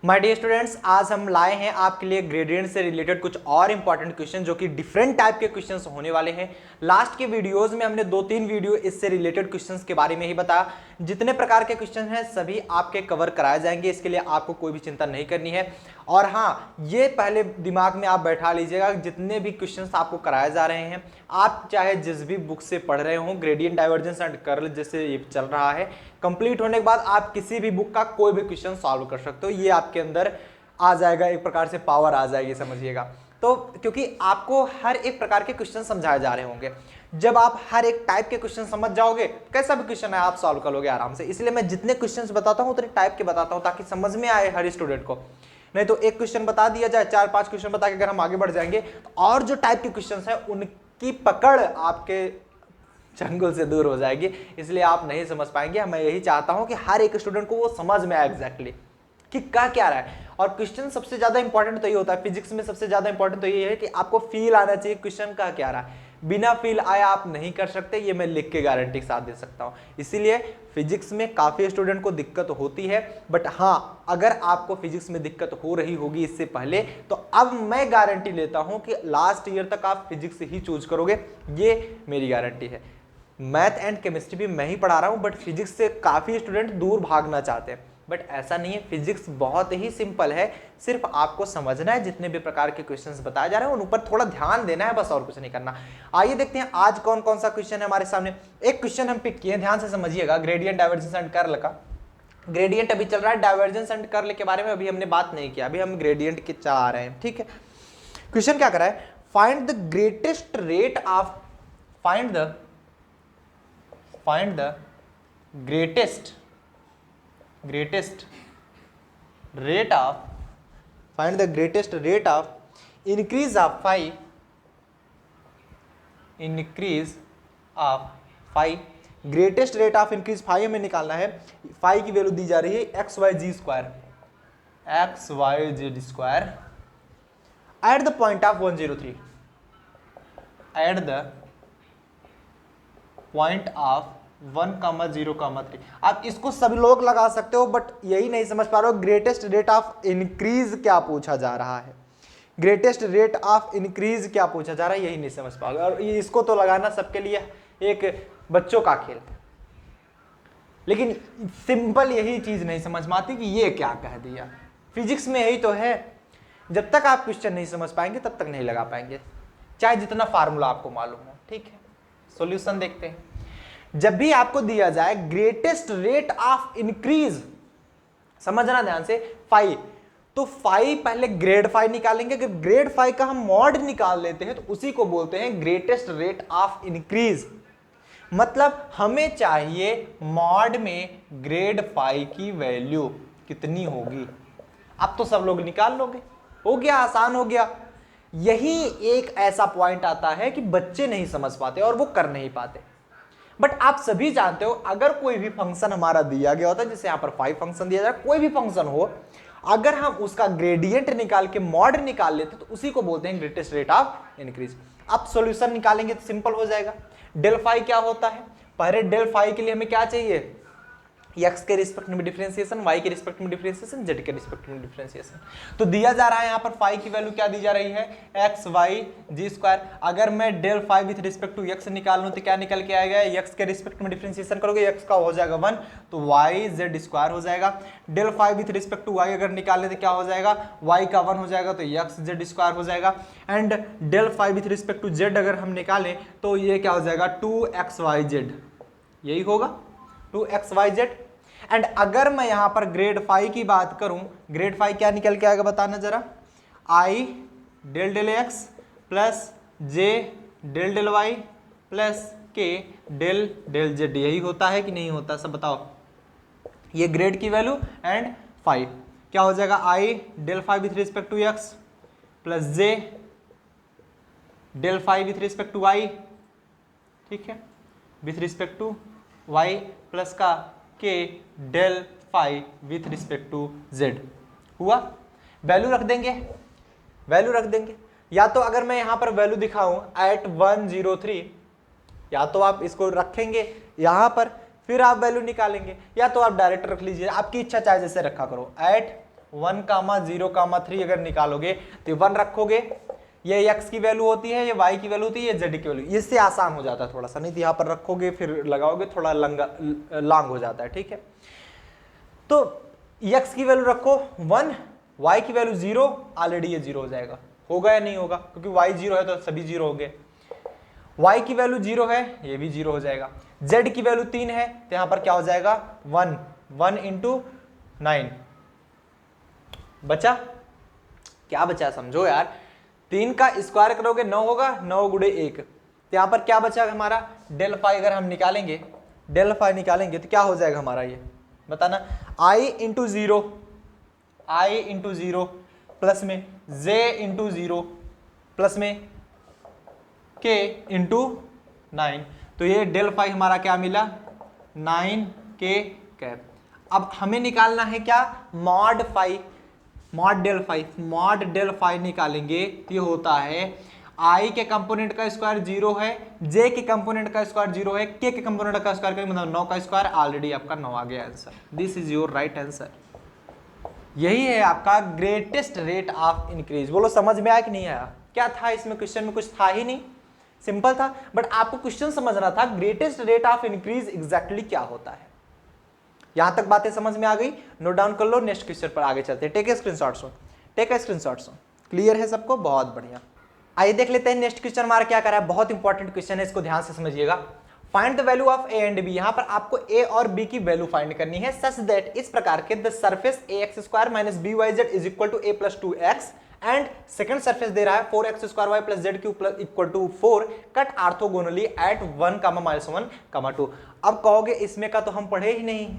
My dear students, आज हम लाए हैं आपके लिए ग्रेडियंट से रिलेटेड कुछ और इंपॉर्टेंट क्वेश्चन जो कि डिफरेंट टाइप के क्वेश्चंस होने वाले हैं। लास्ट के वीडियोस में हमने 2-3 वीडियो इससे रिलेटेड क्वेश्चंस के बारे में ही बताया। जितने प्रकार के क्वेश्चन हैं सभी आपके कवर कराए जाएंगे, इसके लिए आपको कोई भी चिंता नहीं करनी है। और हाँ, ये पहले दिमाग में आप बैठा लीजिएगा, जितने भी क्वेश्चंस आपको कराए जा रहे हैं, आप चाहे जिस भी बुक से पढ़ रहे हो, ग्रेडियंट, डाइवर्जेंस एंड कर्ल जैसे ये चल रहा है, कंप्लीट होने के बाद आप किसी भी बुक का कोई भी क्वेश्चन सॉल्व कर सकते हो। ये आपके अंदर आ जाएगा, एक प्रकार से पावर आ जाएगी, समझिएगा। तो क्योंकि आपको हर एक प्रकार के क्वेश्चन समझाए जा रहे होंगे, जब आप हर एक टाइप के क्वेश्चन समझ जाओगे, कैसा भी क्वेश्चन है आप सॉल्व कर लोगे आराम से। इसलिए मैं जितने क्वेश्चंस बताता हूं उतने टाइप के बताता हूं ताकि समझ में आए हर स्टूडेंट को। नहीं तो एक क्वेश्चन बता दिया जाए, 4-5 क्वेश्चन बता के अगर हम आगे बढ़ जाएंगे तो और जो टाइप के क्वेश्चन है उनकी पकड़ आपके चंगुल से दूर हो जाएगी, इसलिए आप नहीं समझ पाएंगे। मैं यही चाहता हूं कि हर एक स्टूडेंट को वो समझ में आए एग्जैक्टली कि क्या रहा है। और क्वेश्चन सबसे ज्यादा इंपॉर्टेंट तो ये होता है, फिजिक्स में सबसे ज्यादा इंपॉर्टेंट तो ये है कि आपको फील आना चाहिए क्वेश्चन का क्या रहा है। बिना फील आए आप नहीं कर सकते, ये मैं लिख के गारंटी के साथ दे सकता हूं। इसीलिए फिजिक्स में काफी स्टूडेंट को दिक्कत होती है, बट हाँ, अगर आपको फिजिक्स में दिक्कत हो रही होगी इससे पहले, तो अब मैं गारंटी लेता हूं कि लास्ट ईयर तक आप फिजिक्स ही चूज करोगे, ये मेरी गारंटी है। मैथ एंड केमिस्ट्री भी मैं ही पढ़ा रहा हूं, बट फिजिक्स से काफी स्टूडेंट दूर भागना चाहते हैं, बट ऐसा नहीं है। फिजिक्स बहुत ही सिंपल है, सिर्फ आपको समझना है। जितने भी प्रकार के क्वेश्चंस बताए जा रहे हैं उन ऊपर थोड़ा ध्यान देना है, बस और कुछ नहीं करना। आइए देखते हैं आज कौन कौन सा क्वेश्चन है हमारे सामने। एक क्वेश्चन हम पिक किए, ध्यान से समझिएगा, ग्रेडियंट, डाइवर्जेंस एंड कर्ल का। ग्रेडियंट अभी चल रहा है, डाइवर्जेंस एंड कर्ल के बारे में अभी हमने बात नहीं किया, अभी हम ग्रेडियंट के चला रहे हैं, ठीक है। क्वेश्चन क्या कर रहा है, find the greatest rate of, find the greatest rate of, find the greatest rate of increase of phi, greatest rate of increase phi हमें निकालना है। phi की वैल्यू दी जा रही है xyz square at the point of 103, at the point of 1,0,3। आप इसको सभी लोग लगा सकते हो, बट यही नहीं समझ पा रहे हो ग्रेटेस्ट रेट ऑफ इंक्रीज क्या पूछा जा रहा है। ग्रेटेस्ट रेट ऑफ इंक्रीज क्या पूछा जा रहा है, यही नहीं समझ पाओगे। और इसको तो लगाना सबके लिए एक बच्चों का खेल है, लेकिन सिंपल यही चीज नहीं समझ में आती कि ये क्या कह दिया। फिजिक्स में यही तो है, जब तक आप क्वेश्चन नहीं समझ पाएंगे तब तक नहीं लगा पाएंगे, चाहे जितना फार्मूला आपको मालूम हो, ठीक है। सॉल्यूशन देखते हैं। जब भी आपको दिया जाए ग्रेटेस्ट रेट ऑफ इंक्रीज, समझना ध्यान से, फाई, तो फाई पहले ग्रेड फाई निकालेंगे। अगर ग्रेड फाई का हम मॉड निकाल लेते हैं तो उसी को बोलते हैं ग्रेटेस्ट रेट ऑफ इंक्रीज। मतलब हमें चाहिए मॉड में ग्रेड फाई की वैल्यू कितनी होगी। अब तो सब लोग निकाल लोगे, हो गया, आसान हो गया। यही एक ऐसा पॉइंट आता है कि बच्चे नहीं समझ पाते और वो कर नहीं पाते। बट आप सभी जानते हो, अगर कोई भी फंक्शन हमारा दिया गया होता है, जैसे यहां पर 5 फंक्शन दिया जाए, कोई भी फंक्शन हो, अगर हम उसका ग्रेडियंट निकाल के मॉड निकाल लेते तो उसी को बोलते हैं ग्रेटेस्ट रेट ऑफ इंक्रीज। अब सॉल्यूशन निकालेंगे तो सिंपल हो जाएगा। डेल फाई क्या होता है, पहले डेल फाई के लिए हमें क्या चाहिए, x के रिस्पेक्ट में डिफरेंशिएशन, y के रिस्पेक्ट में डिफरेंशिएशन, z के रिस्पेक्ट में डिफरेंशिएशन। तो दिया जा रहा है यहाँ पर फाई की वैल्यू क्या दी जा रही है, एक्स वाई जी स्क्वायर। अगर मैं del phi with respect to x निकाल लूं तो क्या निकल के आएगा, x के रिस्पेक्ट में डिफरेंशिएशन करोगे, x का हो जाएगा 1, तो y z स्क्वायर हो जाएगा। Del phi with respect to y अगर निकाले तो क्या हो जाएगा, y का 1 हो जाएगा तो x z स्क्वायर हो जाएगा। And del phi with respect to z अगर हम निकालें तो ये क्या हो जाएगा, 2xyz, यही होगा 2xyz। एंड अगर मैं यहां पर ग्रेड फाई की बात करूं, ग्रेड फाई क्या निकल के आएगा बताना जरा, i del del x plus j del del y plus k del del z, यही होता है कि नहीं होता, सब बताओ। ये ग्रेड की वैल्यू एंड फाई क्या हो जाएगा, i del phi with respect to x plus j del phi with respect to y, ठीक है, with respect to y plus का k del phi with respect to z हुआ। Value रख देंगे, या तो अगर मैं यहां पर वैल्यू दिखाऊं एट 103, या तो आप इसको रखेंगे यहां पर, फिर आप वैल्यू निकालेंगे, या तो आप डायरेक्ट रख लीजिए, आपकी इच्छा चाहे जैसे रखा करो। एट 1,0,3 अगर निकालोगे तो 1 रखोगे, ये x की वैल्यू होती है, ये y की वैल्यू होती है, ये z की वैल्यू, इससे आसान हो जाता है थोड़ा सा, नहीं तो यहाँ पर रखोगे फिर लगाओगे थोड़ा लॉन्ग हो जाता है, ठीक है। तो x की वैल्यू रखो 1, y की वैल्यू 0, ऑलरेडी ये 0 हो जाएगा, होगा या नहीं होगा, क्योंकि y 0 है तो सभी 0 हो गए। y की वैल्यू 0 है, ये भी 0 हो जाएगा। z की वैल्यू 3 है तो यहां पर क्या हो जाएगा 1 इंटू 9 बचा, क्या बचा समझो यार, 3 का स्क्वायर करोगे 9 होगा, 9 गुणे 1, तो यहां पर क्या बचा हमारा डेल फाई, अगर हम निकालेंगे डेल फाई निकालेंगे तो क्या हो जाएगा हमारा, ये बताना, i इंटू 0 प्लस में j इंटू 0 प्लस में k इंटू 9, तो ये डेल फाई हमारा क्या मिला 9k कैप। अब हमें निकालना है क्या mod phi, mod del phi निकालेंगे तो ये होता है i के कंपोनेंट का स्क्वायर 0 है, j के कंपोनेंट का स्क्वायर 0 है, k के कंपोनेंट का स्क्वायर करेंगे मतलब 9 का स्क्वायर, ऑलरेडी आपका 9 आ गया answer, this is your right answer. यही है आपका ग्रेटेस्ट रेट ऑफ इंक्रीज। बोलो समझ में आया कि नहीं आया, क्या था इसमें, क्वेश्चन में कुछ था ही नहीं, सिंपल था, बट आपको क्वेश्चन समझना था greatest rate of increase exactly क्या होता है। यहां तक बातें समझ में आ गई, नोट डाउन कर लो, नेक्स्ट क्वेश्चन पर आगे चलते हैं। टेक ए स्क्रीनशॉट्स, क्लियर है सबको, बहुत बढ़िया। आइए देख लेते हैं नेक्स्ट क्वेश्चन हमारा क्या कर रहा है, बहुत इंपॉर्टेंट क्वेश्चन है, इसको ध्यान से समझिएगा। Find the value of a and b, यहां पर आपको ए और बी की वैल्यू फाइंड करनी है सच दैट, इस प्रकार के the surface A x square minus B Y Z is equal to A plus 2x and second surface दे रहा है 4x square Y plus Z cube plus equal to 4 cut orthogonally at 1,-1,2। अब कहोगे इसमें का तो हम पढ़े ही नहीं,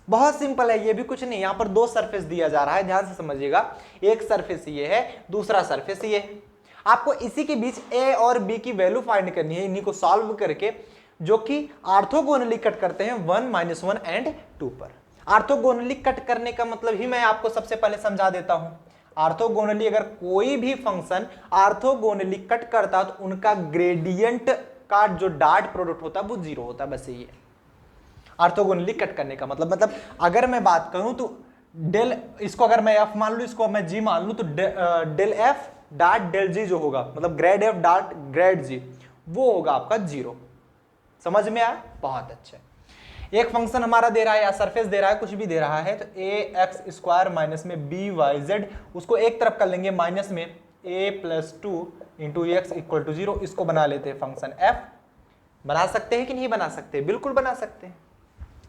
बहुत सिंपल है, ये भी कुछ नहीं, यहां पर दो सरफेस दिया जा रहा है, ध्यान से समझिएगा, एक सरफेस ये है, दूसरा सरफेस ये है, आपको इसी के बीच ए और बी की वैल्यू फाइंड करनी है, इन्हीं को सॉल्व करके, जो कि आर्थोगोनली कट करते हैं 1, -1 एंड 2 पर। आर्थोगोनली कट करने का मतलब ही मैं आपको सबसे पहले समझा देता हूं। आर्थोगोनली अगर कोई भी फंक्शन आर्थोगोनली कट करता है तो उनका ग्रेडियंट का जो डॉट प्रोडक्ट होता है वो 0 होता है, बस यही है आर्थोगोनली कट करने का मतलब अगर मैं बात करूं तो डेल, इसको अगर मैं एफ मान लूं, इसको मैं जी मान लूं, तो डेल एफ डॉट डेल जी जो होगा, मतलब ग्रेड एफ डॉट ग्रेड जी, वो होगा आपका 0। समझ में आया, बहुत अच्छा। एक फंक्शन हमारा दे रहा है या सरफेस दे रहा है, कुछ भी दे रहा है, तो ए एक्स स्क्वायर माइनस में बी वाई जेड, उसको एक तरफ कर लेंगे माइनस में a plus 2 into x equal to 0, इसको बना लेते हैं फंक्शन एफ। बना सकते हैं कि नहीं बना सकते, बिल्कुल बना सकते हैं।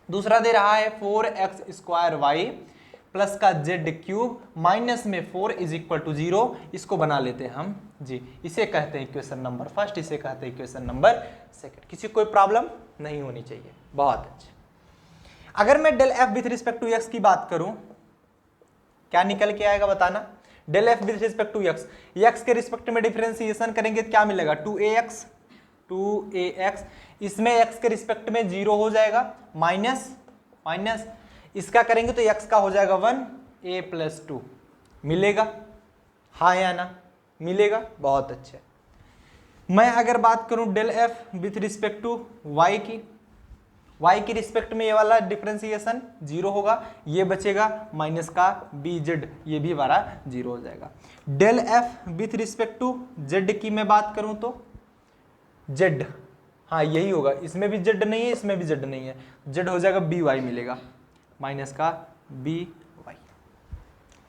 दूसरा दे रहा है 4x स्क्वायर वाई प्लस का जेड क्यूब माइनस में 4 इज इक्वल टू 0, इसको बना लेते हैं हम जी, इसे कहते हैं इक्वेशन नंबर फर्स्ट, इसे कहते हैं इक्वेशन नंबर सेकंड। किसी कोई प्रॉब्लम नहीं होनी चाहिए, बहुत अच्छा। अगर मैं del f with respect to x की बात करूं, क्या निकल के आएगा बताना, del f with respect to x, x के रिस्पेक्ट में डिफरेंशिएशन करेंगे तो क्या मिलेगा 2ax, इसमें x के रिस्पेक्ट में 0 हो जाएगा, माइनस इसका करेंगे तो x का हो जाएगा 1, a प्लस 2 मिलेगा, हाँ या ना, मिलेगा, बहुत अच्छे। मैं अगर बात करूं del f with respect to y की रिस्पेक्ट में ये वाला डिफरेंशिएशन 0 होगा, ये बचेगा माइनस का bz, ये भी हमारा 0 हो जाएगा। Del f with respect to z की मैं बात करूं तो z, हाँ यही होगा, इसमें भी z नहीं है, इसमें भी z नहीं है, z हो जाएगा by मिलेगा, माइनस का by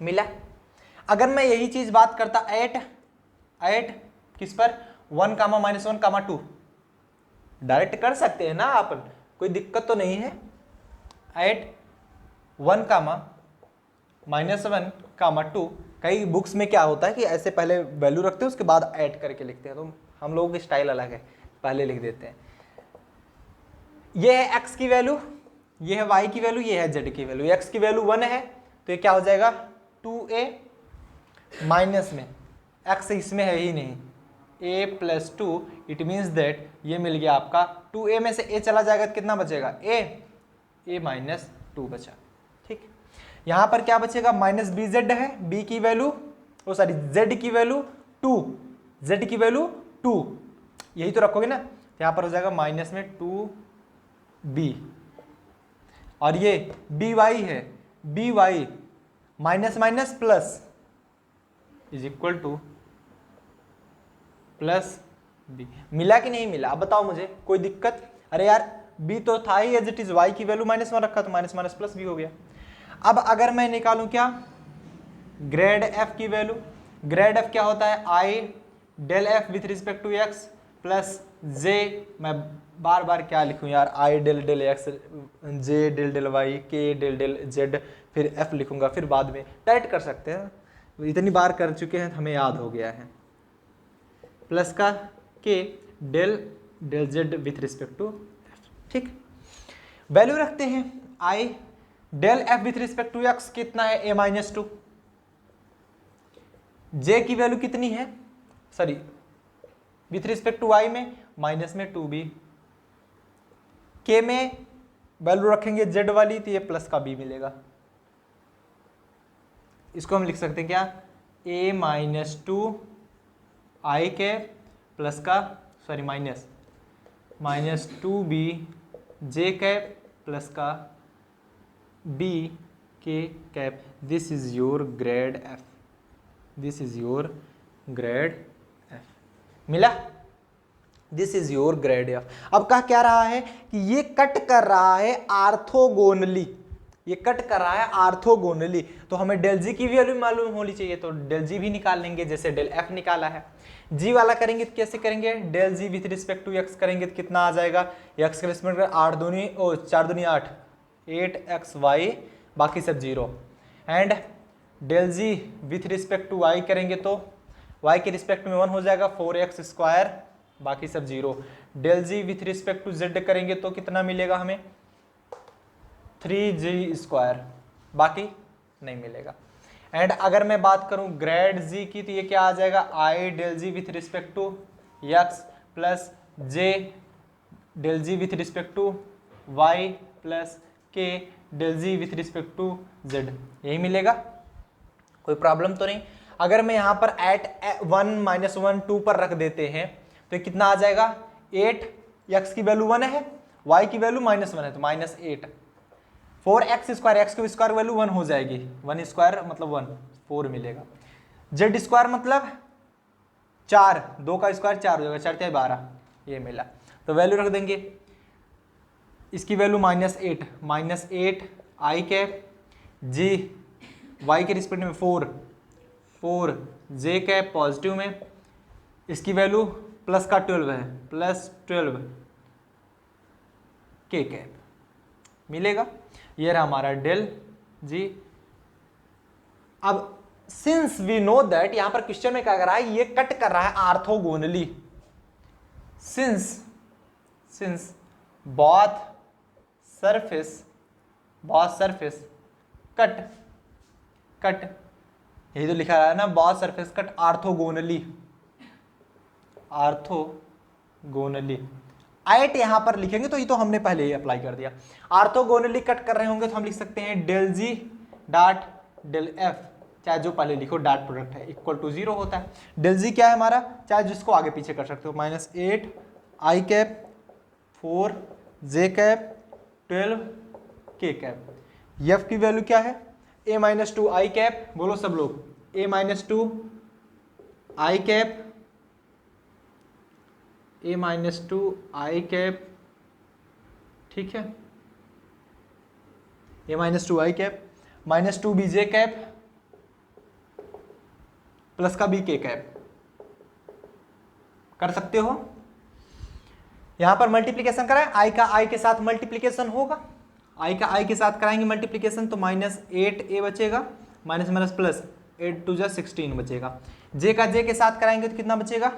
मिला। अगर मैं यही चीज बात करता एट किस पर 1, -1, 2, डायरेक्ट कर सकते हैं ना अपन, कोई दिक्कत तो नहीं है। एट 1, -1, 2, कई बुक्स में क्या होता है कि ऐसे पहले वैल्यू रखते हैं उसके बाद ऐड करके लिखते हैं, तो हम लोगों की स्टाइल अलग है, पहले लिख देते हैं। ये है x की वैल्यू, ये है y की वैल्यू, ये है z की वैल्यू। x की वैल्यू 1 है तो ये क्या हो जाएगा 2a माइनस में x इसमें है ही नहीं, a plus 2, it means that ये मिल गया आपका 2a में से a चला जाएगा तो कितना बचेगा a माइनस 2 बचा, ठीक। यहां पर क्या बचेगा माइनस bz है, b की वैल्यू z की वैल्यू 2, z की वैल्यू 2, यही तो रखोगे ना, यहां पर हो जाएगा माइनस में 2b, और ये by है, by minus minus plus is equal to plus b. मिला कि नहीं मिला? अब बताओ मुझे, कोई दिक्कत? अरे यार बी तो था ही एज इट इज, वाई की वैल्यू -1 रखा तो माइनस माइनस प्लस भी हो गया। अब अगर मैं निकालूं क्या ग्रेड एफ की वैल्यू, ग्रेड एफ क्या होता है? I del f with respect to x plus j, मैं बार बार क्या लिखूं यार, i del del x, j del del y, k del del z, फिर एफ लिखूंगा, फिर बाद में डायरेक्ट कर सकते हैं, इतनी बार कर चुके हैं हमें याद हो गया है। प्लस का k del del z with respect to f. ठीक, वैल्यू रखते हैं i del f with respect to x कितना है? ए माइनस टू। जे की वैल्यू कितनी है? Sorry with respect to y में माइनस में 2b। के में वैल्यू रखेंगे जेड वाली तो ये प्लस का बी मिलेगा। इसको हम लिख सकते हैं क्या? ए माइनस टू आई के प्लस का sorry minus 2b j cap plus का b k cap. This is your grad f, this is your grad f. मिला? This is your grad f. अब कह क्या रहा है कि ये कट कर रहा है आर्थोगोनली, ये कट कर रहा है आर्थोगोनली, तो हमें डेल जी की वैल्यू मालूम होनी चाहिए, तो डेल जी भी निकाल लेंगे जैसे डेल एफ निकाला है। जी वाला करेंगे तो कैसे करेंगे? Del g with respect to x करेंगे तो कितना आ जाएगा? एक्स के रिस्पेक्ट में 8 दूनी 4 दूनी 8, 8x वाई बाकी सब 0, and del g with respect to y करेंगे तो y के रिस्पेक्ट में 1 हो जाएगा, 4x स्क्वायर बाकी सब 0। Del g with respect to z करेंगे तो कितना मिलेगा हमें? 3g स्क्वायर, बाकी नहीं मिलेगा। एंड अगर मैं बात करूं ग्रेड जी की तो ये क्या आ जाएगा? I del g with respect to x plus j del g with respect to y plus k del g with respect to z, यही मिलेगा। कोई प्रॉब्लम तो नहीं? अगर मैं यहाँ पर एट 1 -1 2 पर रख देते हैं तो कितना आ जाएगा? 8, x की वैल्यू 1 है, y की वैल्यू -1 है तो -8, 4x स्क्वायर, x की स्क्वायर वैल्यू 1 हो जाएगी, 1 स्क्वायर मतलब 1, 4 मिलेगा। z स्क्वायर मतलब 4, 2 का स्क्वायर 4 हो जाएगा, 4 × 12, ये मिला। तो वैल्यू रख देंगे, इसकी वैल्यू -8 आई कैप जी y के रिस्पेक्ट में 4 जे कैप पॉजिटिव में, इसकी वैल्यू प्लस का 12 है, +12 के कैप मिलेगा। ये रहा हमारा डेल जी। अब सिंस वी नो दैट, यहां पर क्वेश्चन में क्या कर रहा है? ये कट कर रहा है आर्थोगोनली। सिंस both surface कट यही तो लिखा रहा है ना, both surface cut orthogonally. Eight यहां पर लिखेंगे तो ये तो हमने पहले ही अप्लाई कर दिया। आर्थोगोनली कट कर रहे होंगे तो हम लिख सकते हैं डेल जी डॉट डेल एफ, चाहे जो पहले लिखो डॉट प्रोडक्ट है, इक्वल टू 0 होता है। डेल जी क्या है हमारा? चाहे जिसको आगे पीछे कर सकते हो, -8 आई कैप 4 जे कैप 12 के कैप। एफ की वैल्यू क्या है? a-2 आई कैप, बोलो सब लोग, a-2 i cap, a-2 i cap, ठीक है, a-2 i cap -2 b j cap plus का बी के कैप। कर सकते हो? यहां पर मल्टीप्लीकेशन कराएं, आई का आई के साथ मल्टीप्लीकेशन होगा, आई का आई के साथ कराएंगे मल्टीप्लीकेशन तो -8a बचेगा, माइनस माइनस प्लस 8 2 16 बचेगा। जे का जे के साथ कराएंगे तो कितना बचेगा?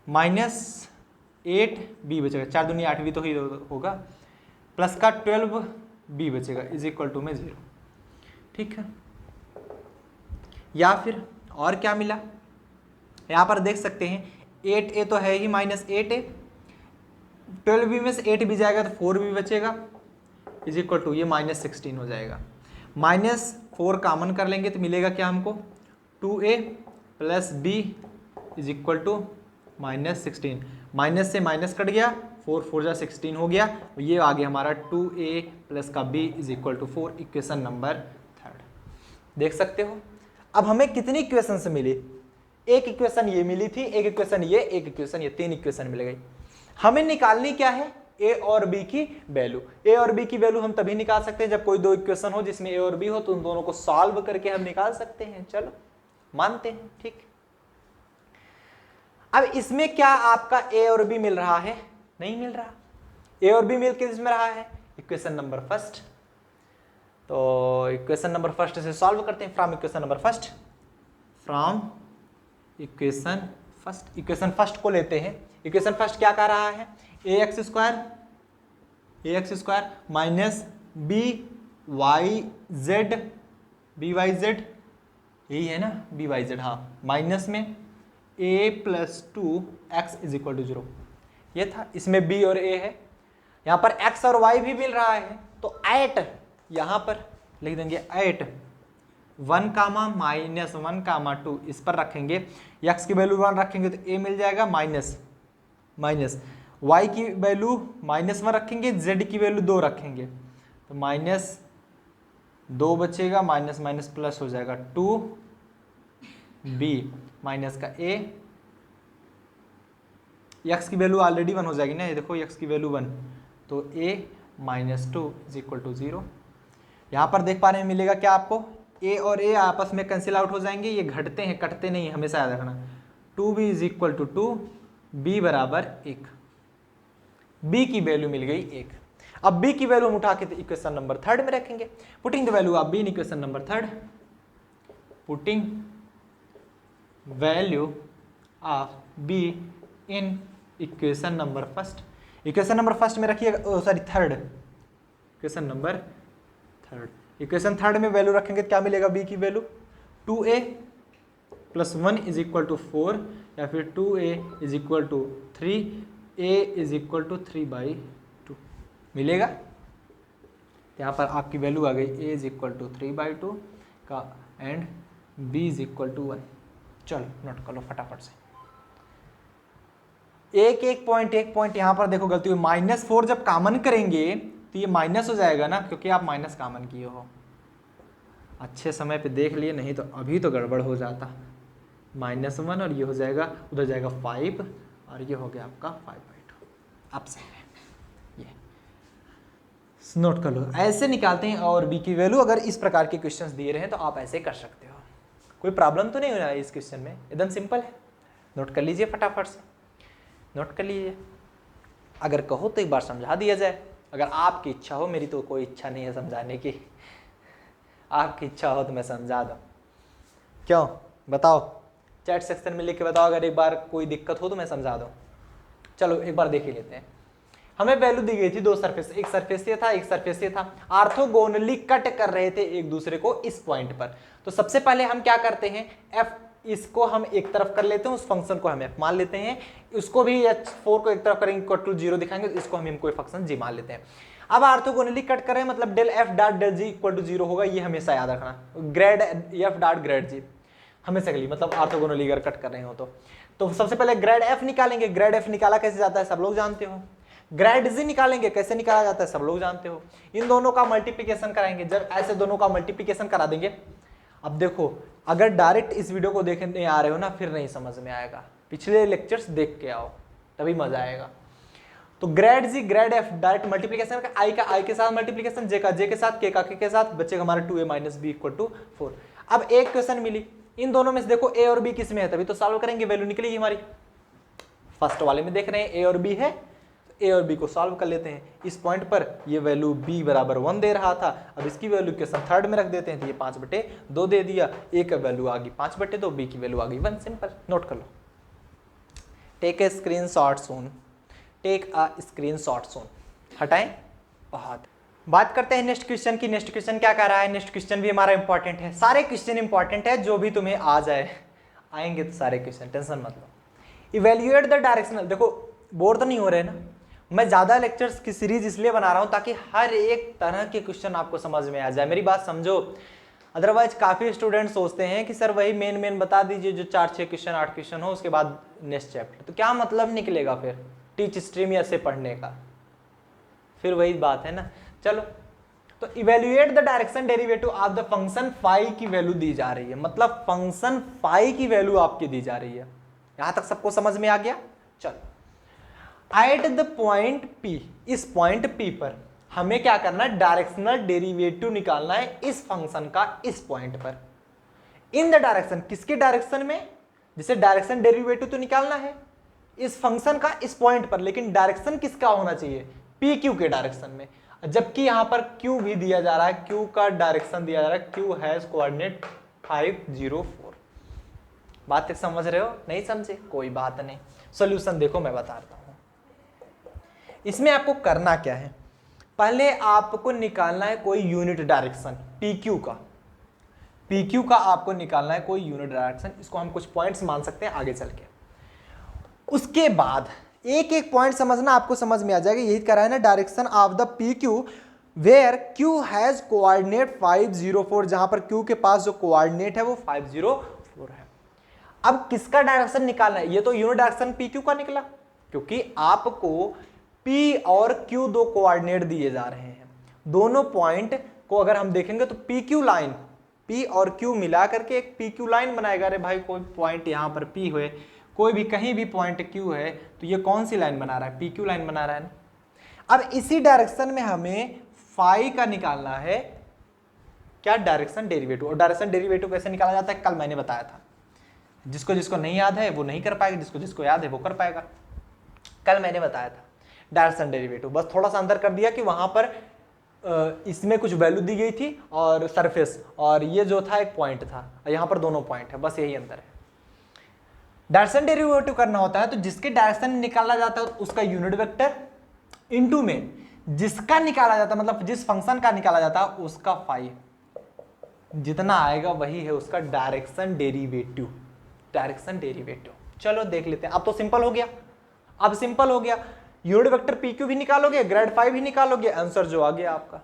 -8b बचेगा, 4 दूनी 8b तो ही होगा, प्लस का 12b बचेगा, इज इक्वल टू में 0। ठीक है, या फिर और क्या मिला? यहां पर देख सकते हैं 8a तो है ही, -8a, 12b में से 8b जाएगा तो 4b बचेगा, इज इक्वल टू ये -16 हो जाएगा। -4 कॉमन कर लेंगे तो मिलेगा क्या हमको? 2a plus b is equal to -16। Minus से माइनस कट गया, 4 4 16 हो गया, ये आ गया हमारा 2a प्लस का b is equal to 4, equation number 3। देख सकते हो। अब हमें कितनी इक्वेशन से मिली, एक इक्वेशन ये मिली थी, एक इक्वेशन ये, एक इक्वेशन ये, 3 इक्वेशन मिल गई। हमें निकालनी क्या है, ए और बी की वैल्यू। ए और बी की वैल्यू हम तभी निकाल सकते हैं जब कोई दो इक्वेशन हो जिसमें ए और बी हो, तो उन दोनों को सॉल्व करके हम निकाल सकते हैं। चलो मानते हैं, ठीक। अब इसमें क्या आपका ए और बी मिल रहा है, नहीं मिल रहा। ए और बी मिल के इसमें रहा है इक्वेशन नंबर फर्स्ट, तो इक्वेशन नंबर फर्स्ट से सॉल्व करते हैं। From equation number first, from equation first, equation first को लेते हैं। इक्वेशन फर्स्ट क्या कह रहा है, a x square minus B Y z, b Y z यही है ना, बी वाई जेड, हाँ, माइनस में a plus 2x is equal to 0, ये था। इसमें b और a है, यहाँ पर x और y भी मिल रहा है, तो एट यहाँ पर लिख देंगे, एट 1 कामा माइनस 1 कामा 2 इस पर रखेंगे, x की वैल्यू 1 रखेंगे तो a मिल जाएगा, माइनस y की वैल्यू -1 रखेंगे, z की वैल्यू 2 रखेंगे तो -2 बचेगा, माइनस माइनस प्लस हो जाएगा 2b माइनस का a, x की वैल्यू ऑलरेडी 1 हो जाएगी ना, ये देखो x की वैल्यू 1, तो a minus 2 is equal to 0। यहाँ पर देख पा रहे हैं मिलेगा क्या आपको, a और a आपस में कैंसिल आउट हो जाएंगे, ये घटते हैं कटते नहीं, हमेशा याद रखना। 2b is equal to 2, b बराबर 1, b की वैल्यू मिल गई 1। अब b की वैल्यू हम उठा के इक्वेशन नंबर थर्ड में रखेंगे। Putting the value of b in equation number third, putting value of b in equation number first, equation number first में रखिए, sorry third, equation number third, equation third में value रखेंगे क्या मिलेगा, b की value 2a plus 1 is equal to 4, या फिर 2a is equal to 3, a is equal to 3/2 मिलेगा। यहाँ पर आपकी वैल्यू आ गई a इज इक्वल टू 3/2 का and b is equal to 1। चलो नोट कर लो फटाफट से, एक पॉइंट यहाँ पर देखो गलती हुई, -4 जब कॉमन करेंगे तो ये माइनस हो जाएगा ना, क्योंकि आप माइनस कॉमन किए हो। अच्छे समय पे देख लिए, नहीं तो अभी तो गड़बड़ हो जाता। -1 और ये हो जाएगा, उधर जाएगा 5 और ये हो गया आपका 5/2। अब सही है, ये नोट कर लो। ऐसे निकालते हैं और बी की वैल्यू। अगर इस प्रकार के क्वेश्चंस दिए रहे तो आप ऐसे कर सकते हो, कोई प्रॉब्लम तो नहीं हो रहा है इस क्वेश्चन में, एकदम सिंपल है। नोट कर लीजिए फटाफट से, नोट कर लीजिए। अगर कहो तो एक बार समझा दिया जाए, अगर आपकी इच्छा हो, मेरी तो कोई इच्छा नहीं है समझाने की, आपकी इच्छा हो तो मैं समझा दूँ। क्यों बताओ, चैट सेक्शन में लिख के बताओ, अगर एक बार कोई दिक्कत हो तो मैं समझा दूँ। चलो एक बार देख ही लेते हैं। हमें वैल्यू दी गई थी दो सरफेस, एक सरफेस ये था, एक सरफेस ये था, आर्थोगोनली कट कर रहे थे एक दूसरे को इस पॉइंट पर। तो सबसे पहले हम क्या करते हैं, एफ इसको हम एक तरफ कर लेते हैं, उस फंक्शन को हम एफ मान लेते हैं, उसको भी h4 को एक तरफ करेंगे इक्वल टू 0 दिखाएंगे, तो इसको हम कोई फंक्शन g मान लेते हैं। अब आर्थोगोनली कट करें मतलब del f dot del g equal to 0 होगा, ये हमेशा याद रखना, grad f dot grad g हमेशा के लिए, मतलब आर्थोगोनली अगर कट कर रहे हो तो सबसे पहले ग्रेड एफ निकालेंगे। ग्रेड एफ निकाला कैसे जाता है सब लोग जानते हो। ग्रेड जी निकालेंगे, कैसे निकाला जाता है सब लोग जानते हो। इन दोनों का मल्टीप्लिकेशन कराएंगे, जब ऐसे दोनों का मल्टीप्लिकेशन करा देंगे। अब देखो, अगर डायरेक्ट इस वीडियो को देखने आ रहे हो ना, फिर नहीं समझ में आएगा, पिछले लेक्चर्स देख के आओ तभी मजा आएगा। तो ग्रेड जी ग्रेड एफ डायरेक्ट मल्टीप्लिकेशन का, आई का आई के साथ मल्टीप्लिकेशन, जे का जे के साथ, के का के साथ, बचेगा हमारा 2a minus B equal to 4। अब एक क्वेश्चन मिली, इन दोनों में से देखो ए और बी किस में है, तभी तो सॉल्व करेंगे, वैल्यू निकलेगी हमारी। फर्स्ट वाले में देख रहे हैं ए और बी है, ए और बी को सॉल्व कर लेते हैं। इस पॉइंट पर ये वैल्यू b बराबर 1 दे रहा था, अब इसकी वैल्यू क्वेश्चन थर्ड में रख देते हैं, तो ये 5/2 दे दिया, a का वैल्यू आ गई 5/2, b की वैल्यू आ गई 1। सिंपल, नोट कर लो। Take a screenshot soon, take a screenshot soon. हटाएं, बहुत। बात करते हैं नेक्स्ट क्वेश्चन की। नेक्स्ट क्वेश्चन क्या कह रहा है, नेक्स्ट क्वेश्चन भी हमारा इंपॉर्टेंट है, सारे क्वेश्चन इंपॉर्टेंट है, जो भी तुम्हें आ जाए, आएंगे तो सारे क्वेश्चन, टेंशन मत लो। इवेल्युएट द डायरेक्शनल, देखो बोर तो नहीं हो रहे ना, मैं ज्यादा लेक्चर्स की सीरीज इसलिए बना रहा हूं ताकि हर एक तरह के क्वेश्चन आपको समझ में आ जाए, मेरी बात समझो। अदरवाइज काफी स्टूडेंट सोचते हैं कि सर वही मेन बता दीजिए, जो 4-6 क्वेश्चन 8 क्वेश्चन हो, उसके बाद नेक्स्ट चैप्टर, तो क्या मतलब निकलेगा फिर टीच स्ट्रीम या से पढ़ने का, फिर वही बात है ना। चलो तो evaluate the direction derivative of the function phi की वैल्यू दी जा रही है, मतलब फंक्शन फाई की वैल्यू आपकी दी जा रही है। यहां तक सबको समझ में आ गया। चलो एट द पॉइंट P, इस पॉइंट P पर हमें क्या करना है, डायरेक्शनल डेरिवेटिव निकालना है इस फंक्शन का इस पॉइंट पर। इन द डायरेक्शन, किसके डायरेक्शन में, जिसे डायरेक्शन डेरिवेटिव तो निकालना है इस फंक्शन का इस पॉइंट पर, लेकिन डायरेक्शन किसका होना चाहिए, पी क्यू के डायरेक्शन में। जबकि यहां पर क्यू भी दिया जा रहा है, क्यू का डायरेक्शन दिया जा रहा है, क्यू हैज कोऑर्डिनेट 504। बात तक समझ रहे हो, नहीं समझे कोई बात नहीं। सॉल्यूशन देखो मैं बताता हूं। इसमें आपको करना क्या है, पहले आपको निकालना है कोई यूनिट डायरेक्शन पी क्यू का आपको निकालना है कोई यूनिट डायरेक्शन। इसको हम कुछ पॉइंट्स मान सकते हैं आगे चल के। उसके बाद एक एक पॉइंट समझना, आपको समझ में आ जाएगा। यही करा है ना, direction of the P Q where Q has coordinate 504, जहां पर क्यू के पास जो कोऑर्डिनेट है वो 504 है। अब किसका डायरेक्शन निकालना है, ये तो यूनिट डायरेक्शन पी क्यू का निकला, क्योंकि आपको पी और क्यू दो कोऑर्डिनेट दिए जा रहे हैं। दोनों पॉइंट को अगर हम देखेंगे तो पी क्यू लाइन, पी और क्यू मिला करके एक पी क्यू लाइन बनाएगा। अरे भाई कोई पॉइंट यहां पर पी हुए, कोई भी कहीं भी पॉइंट क्यू है, तो ये कौन सी लाइन बना रहा है, पी क्यू लाइन बना रहा है ना। अब इसी डायरेक्शन में हमें फाई का निकालना है क्या, डायरेक्शन डेरिवेटिव। और डायरेक्शन डेरिवेटिव कैसे निकाला जाता है कल मैंने बताया था। जिसको जिसको नहीं याद है वो नहीं कर पाएगा, जिसको जिसको याद है वो कर पाएगा। कल मैंने बताया था डायरेक्शन डेरिवेटिव, बस थोड़ा सा अंदर कर दिया कि वहां पर इसमें कुछ वैल्यू दी गई थी और सरफेस, और ये जो था एक पॉइंट था, यहां पर दोनों पॉइंट है, बस यही अंतर है। डायरेक्शन डेरिवेटिव करना होता है तो जिसके डायरेक्शन निकाला जाता है उसका यूनिट वेक्टर इनटू में जिसका निकाला जाता है, मतलब जिस फंक्शन का निकाला जाता है उसका फाई, जितना आएगा वही है उसका डायरेक्शन डेरिवेटिव। डायरेक्शन डेरिवेटिव चलो देख लेते हैं। अब तो सिंपल हो गया, अब सिंपल हो गया। यूनिट वेक्टर पी क्यू भी निकालोगे, ग्रेड फाई भी निकालोगे, आंसर जो आ गया आपका।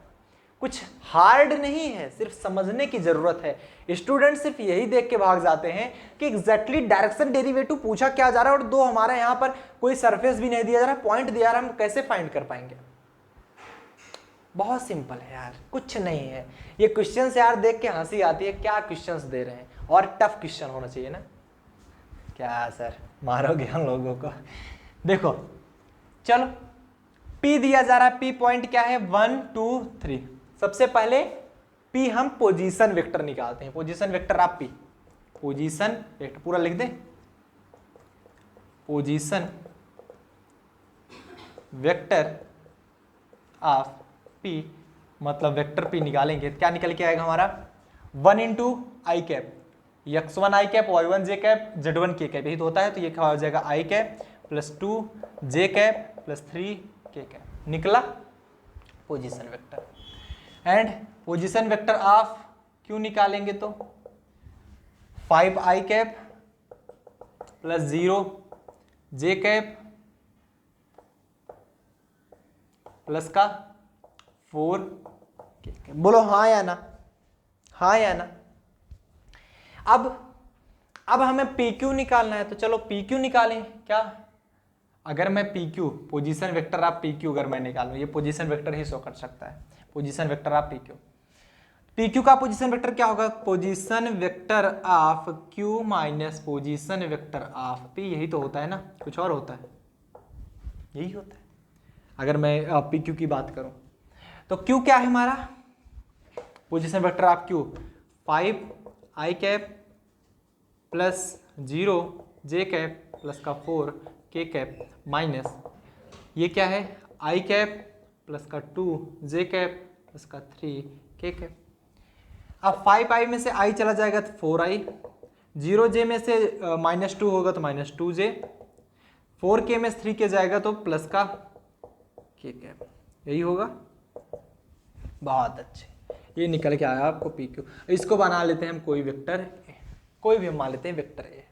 कुछ हार्ड नहीं है, सिर्फ समझने की जरूरत है। स्टूडेंट सिर्फ यही देख के भाग जाते हैं कि एग्जैक्टली डायरेक्शन डेरिवेटिव पूछा क्या जा रहा है और दो हमारे यहां पर कोई सरफेस भी नहीं दिया जा रहा, पॉइंट दिया रहा, हम कैसे फाइंड कर पाएंगे। बहुत सिंपल है यार, कुछ नहीं है। ये क्वेश्चन यार देख के हंसी आती है, क्या क्वेश्चंस दे रहे हैं, और टफ क्वेश्चन होना चाहिए ना। क्या सर मारोगे हम लोगों को। देखो चलो P दिया जा रहा है, P पॉइंट क्या है 1 2 3। सबसे पहले P हम पोजीशन वेक्टर निकालते हैं। Position vector of P, position vector पूरा लिख दे, पोजीशन वेक्टर ऑफ P, मतलब वेक्टर P निकालेंगे क्या निकल के आएगा हमारा 1 इंटू आई कैप, x1 आई कैप, y1 जे कैप, z1 के कैप, यही तो होता है। तो ये क्या हो जाएगा आई कैप प्लस 2 जे कैप प्लस 3 के कैप, निकला position vector. And position vector of Q निकालेंगे तो 5 आई कैप प्लस 0 जे कैप प्लस का 4 के कैप। बोलो हाँ या ना, हाँ या ना। अब हमें PQ निकालना है, तो चलो PQ निकालें। क्या, अगर मैं PQ position vector of PQ अगर मैं निकालूं, ये पोजीशन वेक्टर ही शो कर सकता है, पोजीशन वेक्टर ऑफ PQ का पोजीशन वेक्टर क्या होगा, position vector of Q minus position vector of P। यही तो होता है ना, कुछ और होता है, यही होता है। अगर मैं PQ की बात करूं तो Q क्या है हमारा, position vector of Q 5 I cap plus 0 J cap plus का 4 के कैप माइनस ये क्या है आई कैप प्लस का 2 जे कैप प्लस का 3 के कैप। अब 5 आई में से आई चला जाएगा तो 4 आई, 0 जे में से -2 होगा तो -2 जे, 4 के में 3 के जाएगा तो प्लस का के कैप, यही होगा। बहुत अच्छे, ये निकल के आया आपको PQ। इसको बना लेते हैं हम कोई वेक्टर, कोई भी हम मान लेते हैं वेक्टर ए।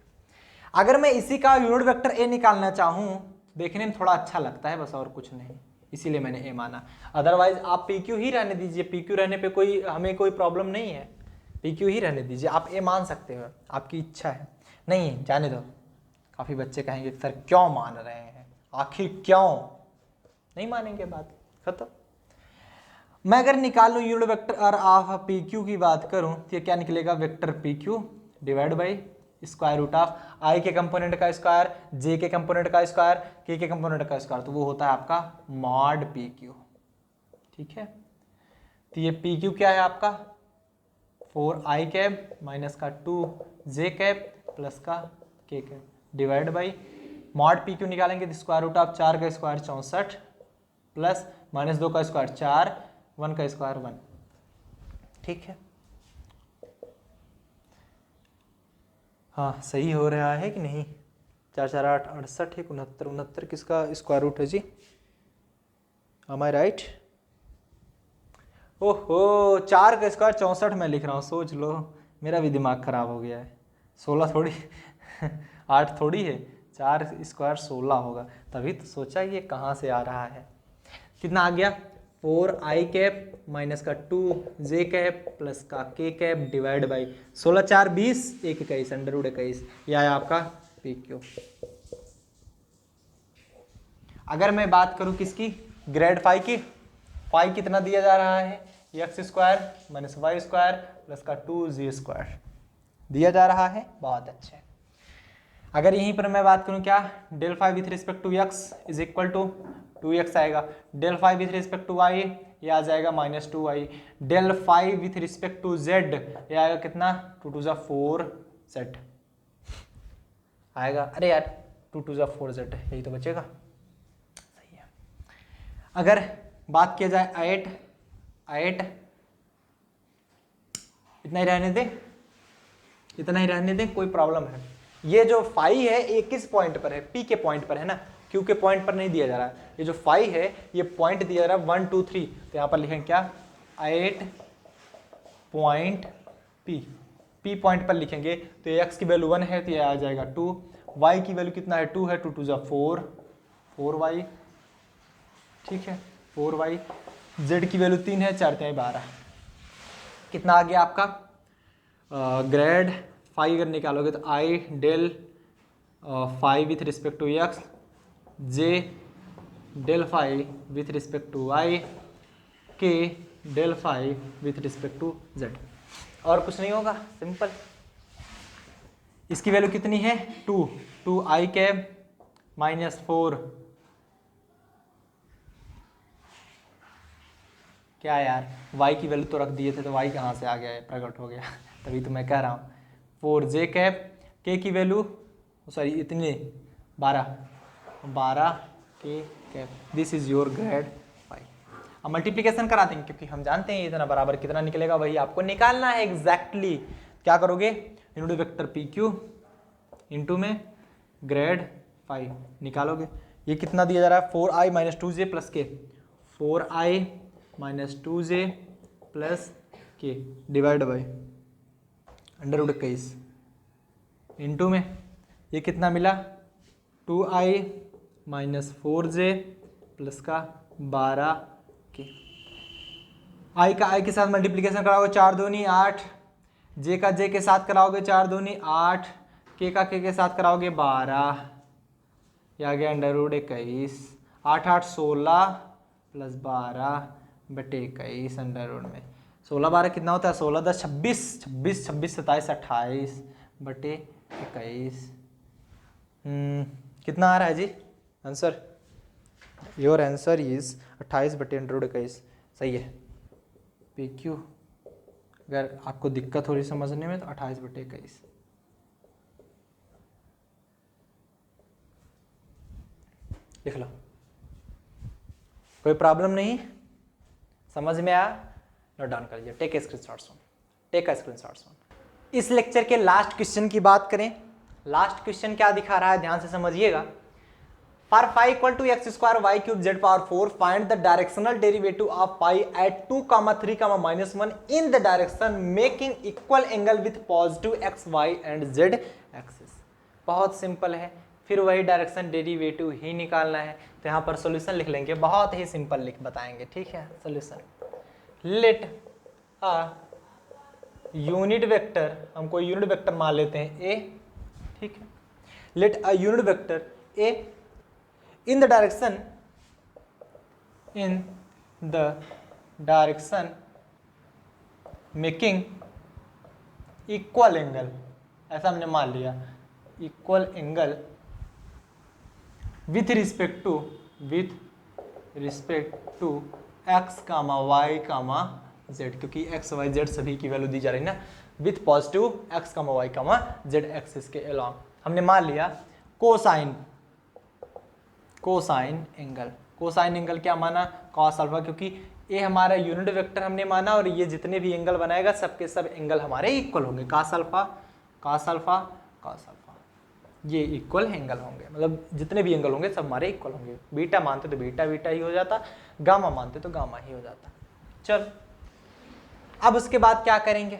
अगर मैं इसी का यूनिट वेक्टर ए निकालना चाहूं, देखने में थोड़ा अच्छा लगता है बस, और कुछ नहीं, इसीलिए मैंने ए माना। अदरवाइज आप PQ ही रहने दीजिए, PQ रहने पे कोई हमें कोई प्रॉब्लम नहीं है, PQ ही रहने दीजिए, आप ए मान सकते हो, आपकी इच्छा है। नहीं जाने दो, काफ़ी बच्चे कहेंगे सर क्यों मान रहे हैं, आखिर क्यों नहीं मानेंगे, बात खत्म। मैं अगर निकाल लूँ unit vector r of p q की बात करूँ तो ये क्या निकलेगा, vector p q divide by square root of i के कंपोनेंट का स्क्वायर, जे के कंपोनेंट का स्क्वायर, के कंपोनेंट का स्क्वायर, तो वो होता है आपका मॉड पी क्यू। ठीक है, तो ये पी क्यू क्या है आपका 4i कैप माइनस का 2j कैप प्लस का k cap divide by mod P Q निकालेंगे तो स्क्वायर रूट ऑफ 4 का स्क्वायर 64 प्लस माइनस 2 का स्क्वायर 4, 1 का स्क्वायर 1। ठीक है, हाँ सही हो रहा है कि नहीं, 4 4 8 68 1 69 69 किसका स्क्वायर रूट है जी, एम आई राइट? ओहो 4 का स्क्वायर 64 मैं लिख रहा हूँ, सोच लो मेरा भी दिमाग खराब हो गया है। 16 थोड़ी 8 थोड़ी है, 4 स्क्वायर 16 होगा, तभी तो सोचा ये कहाँ से आ रहा है। कितना आ गया 4i कैप माइनस का 2j कैप प्लस का k cap divide by 16 4 20 1 21 under root 21, यह है आपका पी क्यू। अगर मैं बात करूं किसकी, ग्रेड फाई की, फाई कितना दिया जा रहा है, x square minus y square plus का 2z स्क्वायर दिया जा रहा है, बहुत अच्छा है। अगर यहीं पर मैं बात करूं क्या, del phi with respect to x is equal to 2x आएगा, del phi with respect to y ये आ जाएगा -2y, del phi with respect to z ये आएगा कितना 2 2 4 z आएगा। अरे यार 2 2 4 z यही तो बचेगा, सही है। अगर बात किया जाए 8 इतना ही रहने दे, इतना ही रहने दे, कोई प्रॉब्लम है। ये जो फाई है एक किस पॉइंट पर है, पी के पॉइंट पर है ना, क्यू के पॉइंट पर नहीं दिया जा रहा है। ये जो फाई है ये पॉइंट दिया जा रहा है 1 2 3, तो यहाँ पर लिखेंगे क्या 8 पॉइंट पी पॉइंट पर लिखेंगे, तो एक्स की वैल्यू 1 है तो ये आ जाएगा 2, वाई की वैल्यू कितना है 2 है, 2 2 4y, ठीक है 4y, जेड की वैल्यू 3 है 4 3 12, कितना आ गया आपका ग्रेड फाई अगर निकालोगे तो i del phi with respect to x, j del phi with respect to y, k del phi with respect to z, और कुछ नहीं होगा, सिंपल। इसकी वैल्यू कितनी है 2 आई कैप माइनस 4, क्या यार y की वैल्यू तो रख दिए थे तो y कहाँ से आ गया है, प्रकट हो गया तभी तो मैं कह रहा हूँ 4j कैप, k की वैल्यू सॉरी इतनी 12 k कैप, this is your grad phi. अब मल्टीप्लिकेशन करा देंगे क्योंकि हम जानते हैं इतना बराबर कितना निकलेगा वही आपको निकालना है एग्जैक्टली। क्या करोगे unit vector p Q into में ग्रेड फाई निकालोगे, ये कितना दिया जा रहा है 4i minus 2j plus k, 4i minus 2j plus k divide by under root 21 into में ये कितना मिला 2i माइनस 4j प्लस का 12 के, i का i के साथ मल्टीप्लिकेशन कराओगे 4 दूनी 8, j का j के साथ कराओगे 4 दूनी 8, k का k के साथ कराओगे 12, ये आ गया अंडर रूट 21, 8 8 16 प्लस 12 बटे 21 अंडर रूट में 16 12 कितना होता है 16 10 26 26 26 27 28 बटे 21, कितना आ रहा है जी आंसर, योर आंसर इज 28 बटे अंडर रूट 21, सही है पी क्यू। अगर आपको दिक्कत हो रही समझने में तो 28 बटे 21, लिख लो, कोई प्रॉब्लम नहीं, समझ में आया, नोट डाउन कर लीजिए, take a screenshot soon, take a screenshot soon. इस लेक्चर के लास्ट क्वेश्चन की बात करें, लास्ट क्वेश्चन क्या दिखा रहा है ध्यान से समझिएगा। For phi equal to x square y cube z power 4 find the directional derivative of pi at 2 3 -1 in the direction making equal angle with positive x y and z axis. बहुत simple है, फिर वही direction derivative ही निकालना है, तो यहाँ पर solution लिख लेंगे, बहुत ही सिंपल लिख बताएंगे, ठीक है। Solution let a unit vector, हम कोई यूनिट वेक्टर मान लेते हैं ए, ठीक है, let a unit vector a in the direction direction making equal angle, ऐसा हमने मान लिया, equal angle with respect to x comma y comma z, क्योंकि एक्स वाई जेड सभी की वैल्यू दी जा रही है ना, with positive x comma y comma z axis के अलॉन्ग। हमने मान लिया कोसाइन एंगल, कोसाइन एंगल क्या माना, कॉस अल्फा, क्योंकि ये हमारा यूनिट वेक्टर हमने माना और ये जितने भी एंगल बनाएगा सबके सब एंगल हमारे इक्वल होंगे, कॉस अल्फा, ये इक्वल एंगल होंगे, मतलब जितने भी एंगल होंगे सब हमारे इक्वल होंगे। बीटा मानते तो बीटा ही हो जाता, गामा मानते तो गामा ही हो जाता। चल अब उसके बाद क्या करेंगे,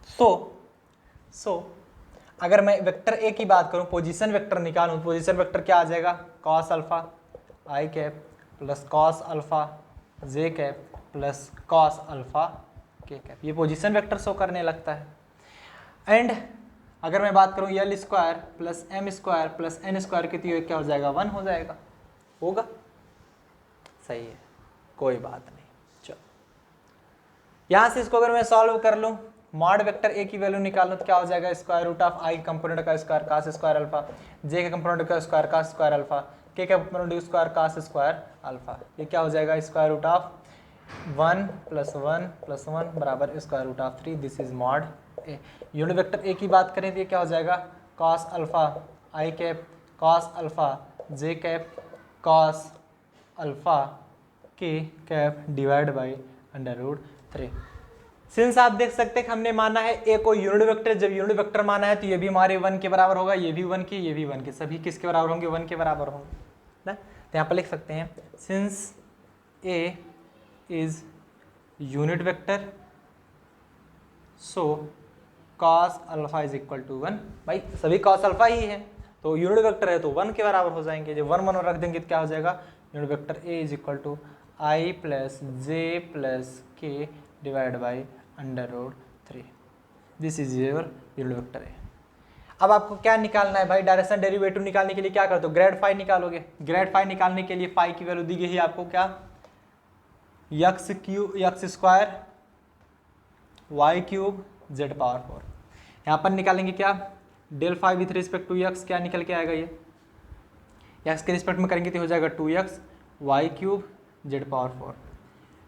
सो अगर मैं वेक्टर ए की बात करूं, पोजीशन वेक्टर निकालूं, पोजीशन वेक्टर क्या आ जाएगा, cos alpha i cap plus cos alpha j cap plus cos alpha k cap, ये पोजीशन वेक्टर शो करने लगता है। एंड अगर मैं बात करूं l square plus m square plus n square की, तो ये क्या हो जाएगा, 1 हो जाएगा, होगा, सही है, कोई बात नहीं। चलो यहां से इसको अगर मैं सॉल्व कर लूं, मॉड वेक्टर ए की वैल्यू निकालूं तो क्या हो जाएगा, square root of I component का square cos square alpha, j के कंपोनेंट का square cos square alpha, k component का स्क्वायर कास स्क्वायर अल्फा, ये क्या हो जाएगा, स्क्वायर रूट ऑफ 1 + 1 + 1 बराबर square root of 3, this is mod a. Unit vector a की बात करें तो ये क्या हो जाएगा, cos alpha i cap cos alpha j cap cos alpha k cap divide by √3। Since आप देख सकते हैं कि हमने माना है ए को यूनिट वेक्टर, जब यूनिट वेक्टर माना है तो ये भी हमारे 1 के बराबर होगा, ये भी 1 के, ये भी 1 के, सभी किसके बराबर होंगे, 1 के बराबर होंगे ना। तो यहाँ पर लिख सकते हैं since a is unit vector so cos alpha is equal to 1, भाई सभी cos अल्फा ही है तो यूनिट वेक्टर है तो 1 के बराबर हो जाएंगे, जब 1 1 रख देंगे तो क्या हो जाएगा, unit vector a is equal to i plus j plus k divide by √3, this is your unit vector a. अब आपको क्या निकालना है भाई, डायरेक्शन डेरिवेटिव निकालने के लिए क्या करते हो, ग्रेड फाई निकालोगे। ग्रेड फाई निकालने के लिए फाई की वैल्यू दी गई है आपको क्या, x square y cube z power 4। यहाँ पर निकालेंगे क्या, del phi with respect to x, क्या निकल के आएगा, ये एक्स के रिस्पेक्ट में करेंगे तो हो जाएगा 2x y cube z power 4।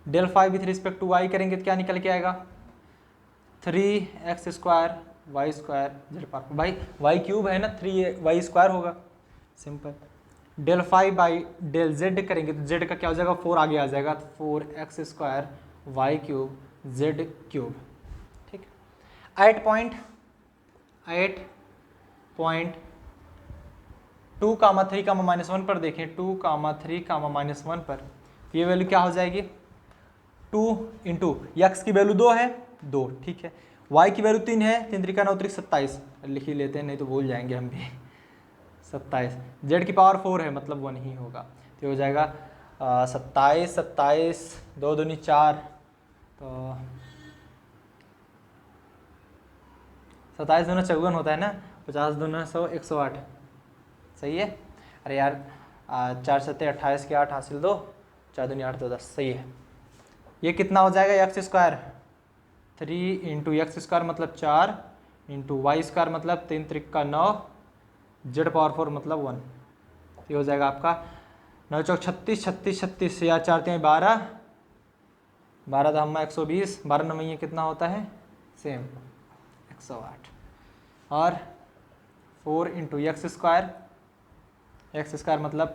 Del phi with respect to y करेंगे तो क्या निकल के आएगा, 3x square y square z power 4, भाई वाई क्यूब है ना, 3y स्क्वायर होगा, simple. Del phi by del z करेंगे तो जेड का क्या हो जाएगा, 4 आगे आ जाएगा, तो 4x square y cube z cube, ठीक। 8 पॉइंट 2, 3, -1 पर देखें, 2, 3, -1 पर ये वैल्यू क्या हो जाएगी, 2 इंटू एक्स की वैल्यू 2 है 2, ठीक है, वाई की वैल्यू 3 है, 3 3 9 27, लिख ही लेते हैं नहीं तो भूल जाएंगे हम भी, 27, जेड की पावर 4 है मतलब 1 ही होगा, तो हो जाएगा 27 2 दूनी 4, तो 27 दूना 54 होता है ना, 50 दूना 100 108, सही है। अरे यार 4 7 28 के 8 हासिल 2, 4 दूनी 8 2 10, सही है। ये कितना हो जाएगा, x square 3 into x square मतलब 4 इंटू वाई स्क्वायर मतलब 3 3 9, जेड पावर 4 मतलब 1, ये हो जाएगा आपका 9 चौक 36 36 36 या 4 3 12 12 दहम्मा 120, 12 9 ये कितना होता है, सेम 108, और 4 इंटू एक्स स्क्वायर मतलब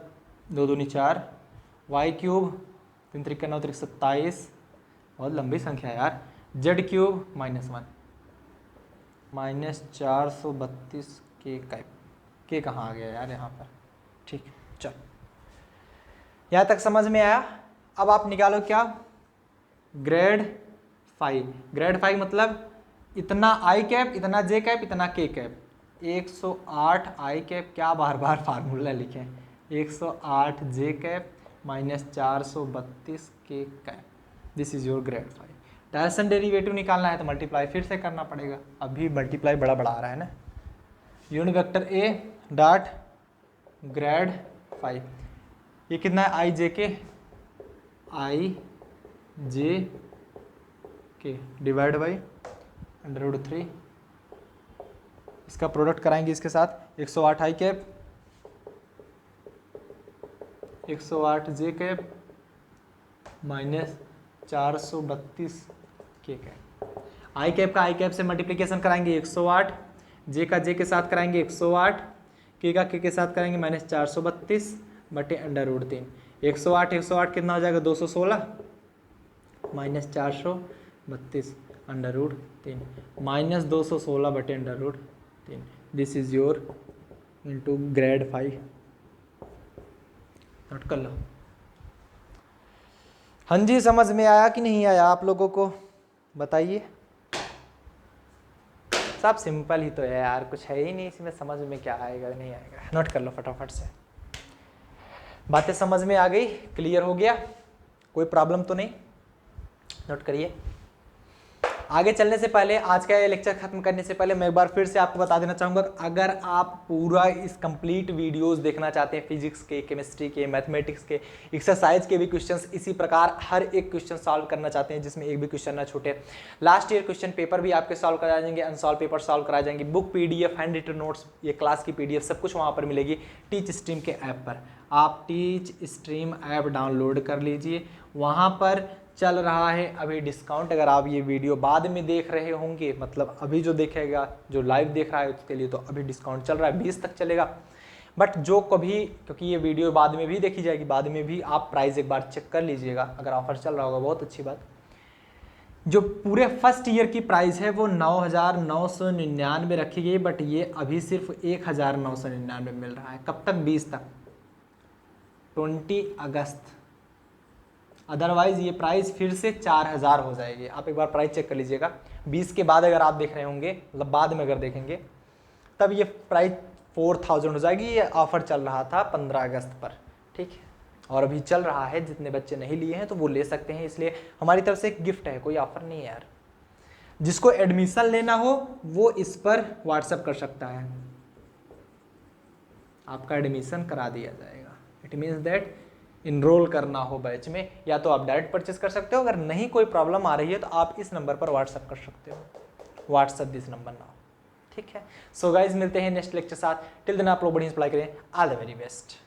2 दूनी 4, वाई क्यूब 3 3 9 27, बहुत लंबी संख्या है यार, जेड क्यूब -1 -432 के कैप, के कहाँ आ गया यार यहाँ पर, ठीक। चल यहाँ तक समझ में आया। अब आप निकालो क्या, ग्रेड फाई मतलब इतना आई कैप इतना जे कैप इतना के कैप, 108 आई कैप, क्या बार बार फार्मूला लिखें, 108 जे cap -432 k cap, this is your grad phi. Direction derivative निकालना है तो मल्टीप्लाई फिर से करना पड़ेगा, अभी मल्टीप्लाई बड़ा आ रहा है ना। Unit vector a dot grad phi, ये कितना है, आई जे के जे के डिवाइड बाई √3, इसका प्रोडक्ट कराएंगे इसके साथ 108 आई कैप 108 जे कैप माइनस 432 के कैप। आई कैप का आई कैप से मल्टीप्लिकेशन कराएंगे 108, जे का जे के साथ कराएंगे 108, के का के साथ कराएंगे माइनस 432 बटे √3। 108 कितना हो जाएगा 216 माइनस 432 √3 माइनस 216 बटे √3। This is your into grade 5। Note कर लो। हाँ जी, समझ में आया कि नहीं आया आप लोगों को, बताइए। सब सिंपल ही तो है यार, कुछ है ही नहीं इसमें, समझ में क्या आएगा नहीं आएगा। नोट कर लो फटाफट से। बातें समझ में आ गई, क्लियर हो गया, कोई प्रॉब्लम तो नहीं? नोट करिए। आगे चलने से पहले, आज का ये लेक्चर खत्म करने से पहले मैं एक बार फिर से आपको बता देना चाहूँगा, अगर आप पूरा इस कंप्लीट वीडियोस देखना चाहते हैं, फिजिक्स के, केमिस्ट्री के, मैथमेटिक्स के, एक्सरसाइज के भी क्वेश्चंस, इसी प्रकार हर एक क्वेश्चन सॉल्व करना चाहते हैं जिसमें एक भी क्वेश्चन ना छूटे, लास्ट ईयर क्वेश्चन पेपर भी आपके सॉल्व कराए जाएंगे, अनसॉल्व पेपर सॉल्व कराए जाएंगे, book PDF, hand written notes, ये क्लास की PDF सब कुछ वहाँ पर मिलेगी टीच स्ट्रीम के ऐप पर। आप टीच स्ट्रीम ऐप डाउनलोड कर लीजिए, वहाँ पर चल रहा है अभी डिस्काउंट। अगर आप ये वीडियो बाद में देख रहे होंगे, मतलब अभी जो देखेगा, जो लाइव देख रहा है उसके लिए तो अभी डिस्काउंट चल रहा है, 20 तक चलेगा। बट जो कभी, क्योंकि ये वीडियो बाद में भी देखी जाएगी, बाद में भी आप प्राइस एक बार चेक कर लीजिएगा, अगर ऑफर चल रहा होगा बहुत अच्छी बात। जो पूरे फर्स्ट ईयर की प्राइस है वो 9,999 रखी गई, बट ये अभी सिर्फ 1,999 मिल रहा है। कब तक? 20 तक, 20 अगस्त। अदरवाइज ये प्राइस फिर से 4,000 हो जाएगी। आप एक बार प्राइस चेक कर लीजिएगा। 20 के बाद अगर आप देख रहे होंगे, मतलब बाद में अगर देखेंगे, तब ये प्राइस 4,000 हो जाएगी। ये ऑफर चल रहा था 15 अगस्त पर, ठीक है, और अभी चल रहा है। जितने बच्चे नहीं लिए हैं तो वो ले सकते हैं, इसलिए हमारी तरफ से एक गिफ्ट है, कोई ऑफर नहीं है यार। जिसको एडमिशन लेना हो वो इस पर व्हाट्सएप कर सकता है, आपका एडमिशन करा दिया जाएगा। इट मीन्स दैट इनरोल करना हो बैच में, या तो आप डायरेक्ट परचेस कर सकते हो, अगर नहीं कोई प्रॉब्लम आ रही है तो आप इस नंबर पर व्हाट्सएप कर सकते हो, व्हाट्सएप दिस नंबर नाउ, ठीक है। सो गाइज, मिलते हैं नेक्स्ट लेक्चर साथ। टिल देन आप लोग बढ़िया अप्लाई करें। All the very best.